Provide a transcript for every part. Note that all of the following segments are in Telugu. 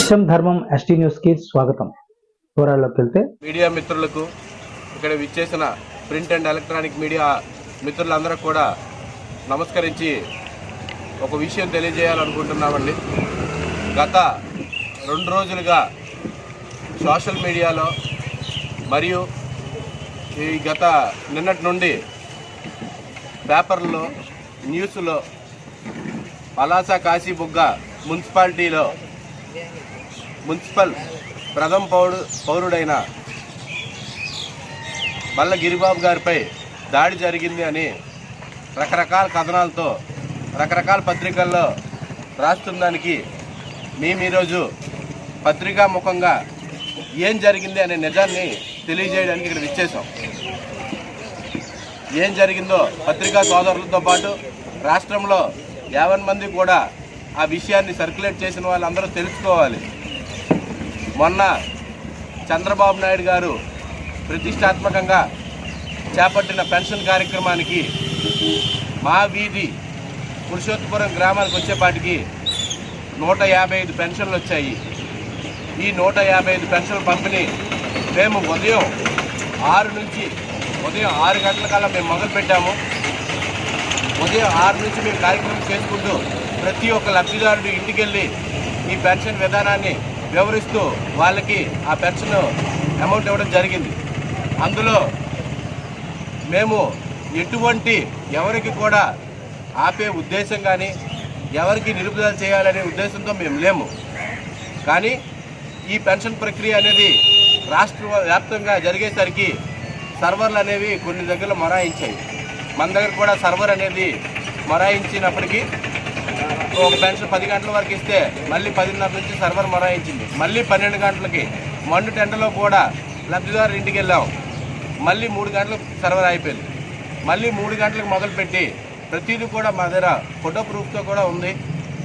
సత్యం ధర్మం ఎస్టీ న్యూస్ కి స్వాగతం. వివరాల్లోకి వెళ్తే మీడియా మిత్రులకు, ఇక్కడ విచ్చేసిన ప్రింట్ అండ్ ఎలక్ట్రానిక్ మీడియా మిత్రులందరూ కూడా నమస్కరించి ఒక విషయం తెలియజేయాలనుకుంటున్నామండి. గత 2 రోజులుగా సోషల్ మీడియాలో మరియు ఈ గత నిన్నటి నుండి పేపర్లో, న్యూస్లో పలాస కాశీబుగ్గ మున్సిపాలిటీలో మున్సిపల్ ప్రథమ పౌరుడైన బల్ల గిరిబాబు గారిపై దాడి జరిగింది అని రకరకాల కథనాలతో రకరకాల పత్రికల్లో రాస్తుందానికి మేము ఈరోజు పత్రికా ముఖంగా ఏం జరిగింది అనే నిజాన్ని తెలియజేయడానికి ఇక్కడ విచ్చేసాం. ఏం జరిగిందో పత్రికా సోదరులతో పాటు రాష్ట్రంలో 50 మంది కూడా ఆ విషయాన్ని సర్క్యులేట్ చేసిన వాళ్ళందరూ తెలుసుకోవాలి. మొన్న చంద్రబాబు నాయుడు గారు ప్రతిష్టాత్మకంగా చేపట్టిన పెన్షన్ కార్యక్రమానికి మా వీధి పురుషోత్తపురం గ్రామానికి వచ్చేపాటికి 155 పెన్షన్లు వచ్చాయి. ఈ 155 పెన్షన్ల పంపిణీ మేము ఉదయం 6 గంటల కల్లా మేము మొదలుపెట్టాము. ఉదయం 6 నుంచి మేము కార్యక్రమం చేసుకుంటూ ప్రతి ఒక్క లబ్ధిదారుడు ఇంటికి వెళ్ళి ఈ పెన్షన్ విధానాన్ని వివరిస్తూ వాళ్ళకి ఆ పెన్షన్ అమౌంట్ ఇవ్వడం జరిగింది. అందులో మేము ఎటువంటి ఎవరికి కూడా ఆపే ఉద్దేశం కానీ ఎవరికి నిలుపుదల చేయాలనే ఉద్దేశంతో మేము లేము. కానీ ఈ పెన్షన్ ప్రక్రియ అనేది రాష్ట్ర వ్యాప్తంగా జరిగేసరికి సర్వర్లు అనేవి కొన్ని దగ్గరలో మొరాయించాయి. మన దగ్గర కూడా సర్వర్ అనేది మొరాయించినప్పటికీ ఒక పెన్షన్ 10 గంటల వరకు ఇస్తే మళ్ళీ 10:30 నుంచి సర్వర్ మొరాయించింది. మళ్ళీ 12 గంటలకి మండు టెంటలో కూడా లబ్ధిదారు ఇంటికి వెళ్ళాం. మళ్ళీ 3 గంటలకు సర్వర్ అయిపోయింది. మళ్ళీ 3 గంటలకు మొదలుపెట్టి ప్రతిదీ కూడా మా దగ్గర ఫోటో ప్రూఫ్తో కూడా ఉంది.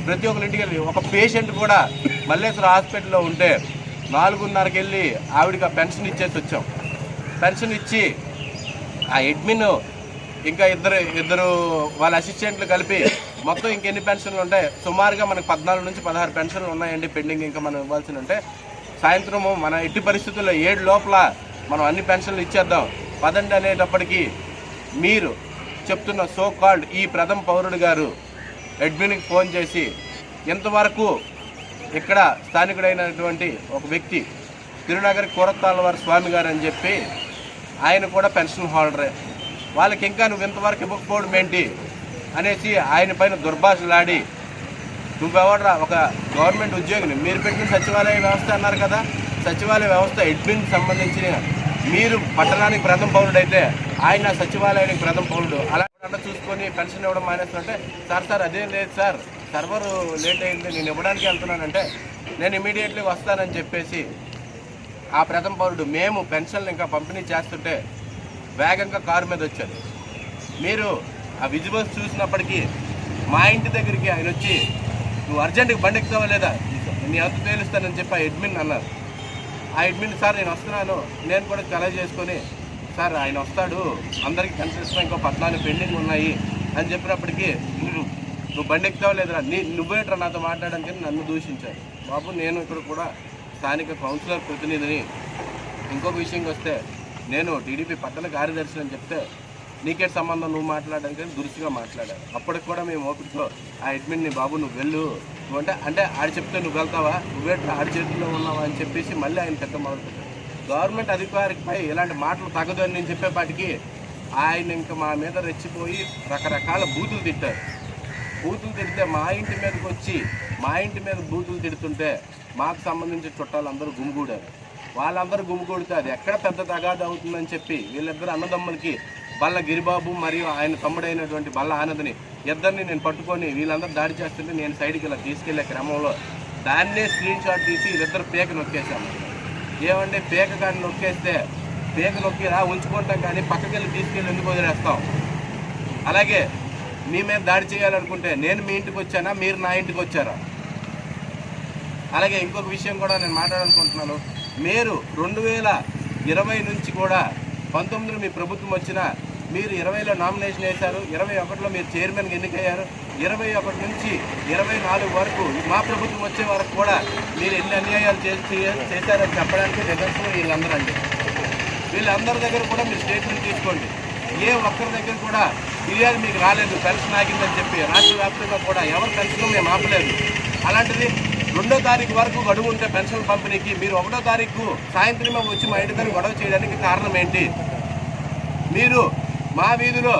ప్రతి ఒక్కరి ఇంటికి వెళ్ళి ఒక పేషెంట్ కూడా మల్లేశ్వర హాస్పిటల్లో ఉంటే 4:30కి వెళ్ళి ఆవిడకి ఆ పెన్షన్ ఇచ్చేసి వచ్చాం. పెన్షన్ ఇచ్చి ఆ అడ్మిన్ ఇంకా ఇద్దరు వాళ్ళ అసిస్టెంట్లు కలిపి మొత్తం ఇంకెన్ని పెన్షన్లు ఉంటాయి, సుమారుగా మనకు 14 నుంచి 16 పెన్షన్లు ఉన్నాయండి పెండింగ్, ఇంకా మనం ఇవ్వాల్సి ఉంటే సాయంత్రము మన ఎట్టి పరిస్థితుల్లో 7 లోపల మనం అన్ని పెన్షన్లు ఇచ్చేద్దాం పదండి అనేటప్పటికీ మీరు చెప్తున్న సో కాల్డ్ ఈ ప్రథమ పౌరుడు గారు అడ్మిన్కి ఫోన్ చేసి ఇంతవరకు ఇక్కడ స్థానికుడైనటువంటి ఒక వ్యక్తి తిరునగరి కూరతాళ్ళవారి స్వామి గారు అని చెప్పి ఆయన కూడా పెన్షన్ హోల్డరే, వాళ్ళకి ఇంకా నువ్వు ఇంతవరకు ఇవ్వకపోవడం ఏంటి అనేసి ఆయన పైన దుర్భాషలాడి నువ్వెవడరా ఒక గవర్నమెంట్ ఉద్యోగిని, మీరు పెట్టిన సచివాలయ వ్యవస్థ అన్నారు కదా, సచివాలయ వ్యవస్థ అడ్మిన్కి సంబంధించిన మీరు పట్టణానికి ప్రథమ పౌరుడు అయితే ఆయన సచివాలయానికి ప్రథమ పౌరుడు. అలా చూసుకొని పెన్షన్ ఇవ్వడం మానేస్తుంటే సార్ అదేం లేదు సార్, సర్వర్ లేట్ అయింది, నేను ఇవ్వడానికి వెళ్తున్నానంటే నేను ఇమీడియట్లీ వస్తానని చెప్పేసి ఆ ప్రథమ పౌరుడు మేము పెన్షన్లు ఇంకా పంపిణీ చేస్తుంటే వేగంగా కారు మీద వచ్చారు. మీరు ఆ విజువల్స్ చూసినప్పటికీ మా ఇంటి దగ్గరికి ఆయన వచ్చి నువ్వు అర్జెంటుగా బండి ఎక్కుతావా లేదా, నీ అంత తేలుస్తానని చెప్పి ఆ అడ్మిన్ అన్నారు. ఆ అడ్మిన్ సార్ నేను వస్తున్నాను, నేను కూడా కలెక్ట్ చేసుకొని సార్ ఆయన వస్తాడు, అందరికీ పెన్షన్ ఇస్తాం, ఇంకో 14 పెండింగ్ ఉన్నాయి అని చెప్పినప్పటికీ నువ్వు బండి ఎక్కుతావా లేదురా, నువ్వేట్రా నాతో మాట్లాడడానికి నన్ను దూషించారు. బాబు నేను ఇక్కడ కూడా స్థానిక కౌన్సిలర్ ప్రతినిధిని. ఇంకొక విషయంకి వస్తే నేను టీడీపీ పట్టణ కార్యదర్శి అని చెప్తే నీకే సంబంధం నువ్వు మాట్లాడడానికి దురుసుగా మాట్లాడారు. అప్పటికి కూడా మేము ఓపికతో ఆ అడ్మిన్ని బాబు నువ్వు వెళ్ళు అంటే ఆడు చెప్తే నువ్వు వెళ్తావా, నువ్వే ఆడి చేతుల్లో ఉన్నావా అని చెప్పేసి మళ్ళీ ఆయన పెద్ద మొదలుపెట్టారు. గవర్నమెంట్ అధికారిపై ఇలాంటి మాటలు తగదు అని నేను చెప్పేపాటికి ఆయన ఇంకా మా మీద రెచ్చిపోయి రకరకాల బూతులు తిట్టారు. బూతులు తిడితే మా ఇంటి మీదకి వచ్చి మా ఇంటి మీద బూతులు తిడుతుంటే మాకు సంబంధించిన చుట్టాలందరూ గుమిగూడారు. వాళ్ళందరూ గుమిగూడితే అది ఎక్కడ పెద్ద తగాదు అవుతుందని చెప్పి వీళ్ళిద్దరు అన్నదమ్ములకి బల్ల గిరిబాబు మరియు ఆయన తమ్ముడైనటువంటి బల్ల ఆనందని ఇద్దరిని నేను పట్టుకొని వీళ్ళందరూ దాడి చేస్తుంటే నేను సైడ్కి ఇలా తీసుకెళ్లే క్రమంలో దాన్నే స్క్రీన్ షాట్ తీసి వీళ్ళిద్దరు పేక నొక్కేశాము. ఏమంటే పేక కానీ నొక్కేస్తే పేక నొక్కి ఉంచుకుంటాం కానీ పక్కకి వెళ్ళి తీసుకెళ్ళి ఎందుకు వదిలేస్తాం. అలాగే మీ మీద దాడి చేయాలనుకుంటే నేను మీ ఇంటికి వచ్చానా, మీరు నా ఇంటికి వచ్చారా? అలాగే ఇంకొక విషయం కూడా నేను మాట్లాడాలనుకుంటున్నాను. మీరు 2020 నుంచి కూడా 19 మీ ప్రభుత్వం వచ్చినా మీరు 20లో నామినేషన్ వేశారు, 21లో మీరు చైర్మన్గా ఎన్నికయ్యారు, 21 నుంచి 24 వరకు మా ప్రభుత్వం వచ్చే వరకు కూడా మీరు ఎన్ని అన్యాయాలు చేశారని చెప్పడానికి నిదర్శనం వీళ్ళందరూ అండి. వీళ్ళందరి దగ్గర కూడా మీరు స్టేట్మెంట్ తీసుకోండి. ఏ ఒక్కరి దగ్గర కూడా ఫిర్యాదు మీకు రాలేదు పెన్షన్ ఆగిందని చెప్పి. రాష్ట్ర వ్యాప్తంగా కూడా ఎవరు పెన్షన్ మేము ఆపలేదు. అలాంటిది 2వ తారీఖు వరకు గడువు ఉంటే పెన్షన్ పంపిణీకి మీరు 1వ తారీఖు సాయంత్రమే వచ్చి మా ఇంటి దగ్గర గొడవ చేయడానికి కారణం ఏంటి? మీరు మా వీధిలో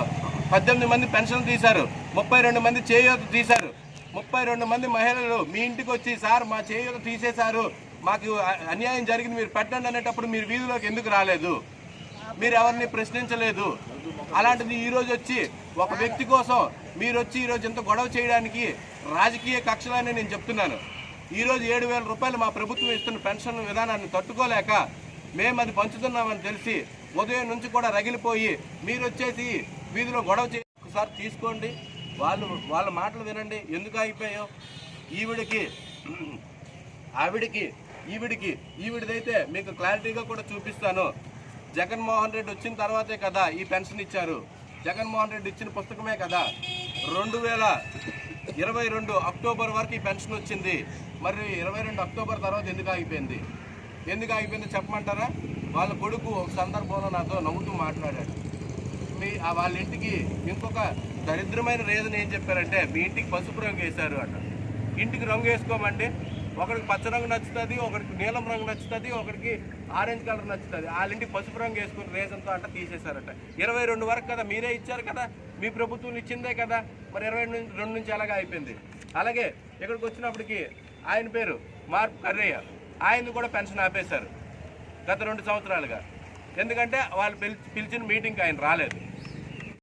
18 మంది పెన్షన్ తీశారు, 32 మంది చేయూత తీశారు. 32 మంది మహిళలు మీ ఇంటికి వచ్చి సార్ మా చేయూత తీసేశారు, మాకు అన్యాయం జరిగింది మీరు పెట్టండి అనేటప్పుడు మీరు వీధిలోకి ఎందుకు రాలేదు? మీరు ఎవరిని ప్రశ్నించలేదు. అలాంటిది ఈరోజు వచ్చి ఒక వ్యక్తి కోసం మీరు వచ్చి ఈరోజు ఇంత గొడవ చేయడానికి రాజకీయ కక్షలని నేను చెప్తున్నాను. ఈరోజు 7,000 రూపాయలు మా ప్రభుత్వం ఇస్తున్న పెన్షన్ విధానాన్ని తట్టుకోలేక మేము అది పంచుతున్నామని తెలిసి ఉదయం నుంచి కూడా రగిలిపోయి మీరు వచ్చేసి వీధిలో గొడవ ఒకసారి తీసుకోండి. వాళ్ళ మాటలు వినండి. ఎందుకు అయిపోయాయో ఈవిడిదైతే మీకు క్లారిటీగా కూడా చూపిస్తాను. జగన్మోహన్ రెడ్డి వచ్చిన తర్వాతే కదా ఈ పెన్షన్ ఇచ్చారు. జగన్మోహన్ రెడ్డి ఇచ్చిన పుస్తకమే కదా 2022 అక్టోబర్ వరకు ఈ పెన్షన్ వచ్చింది. మరి 22 అక్టోబర్ తర్వాత ఎందుకు ఆగిపోయింది చెప్పమంటారా? వాళ్ళ కొడుకు ఒక సందర్భంలో నాతో నవ్వుతూ మాట్లాడాడు. వాళ్ళ ఇంటికి ఇంకొక దరిద్రమైన రీజన్ ఏం చెప్పారంటే మీ ఇంటికి పసుపు రంగు వేశారు అట. ఇంటికి రంగు వేసుకోమంటే ఒకరికి పచ్చ రంగు నచ్చుతుంది, ఒకరికి నీలం రంగు నచ్చుతుంది, ఒకరికి ఆరెంజ్ కలర్ నచ్చుతుంది. వాళ్ళ ఇంటికి పసుపు రంగు వేసుకుని రీజన్తో అంట తీసేశారట. 22 వరకు కదా మీరే ఇచ్చారు కదా, మీ ప్రభుత్వం ఇచ్చిందే కదా, మరి 22 నుంచి అలాగే అయిపోయింది. అలాగే ఇక్కడికి వచ్చినప్పటికి ఆయన పేరు మార్పు కర్రయ్య, ఆయన్ని కూడా పెన్షన్ ఆపేశారు గత 2 సంవత్సరాలుగా. ఎందుకంటే వాళ్ళు పిలిచిన మీటింగ్కి ఆయన రాలేదు.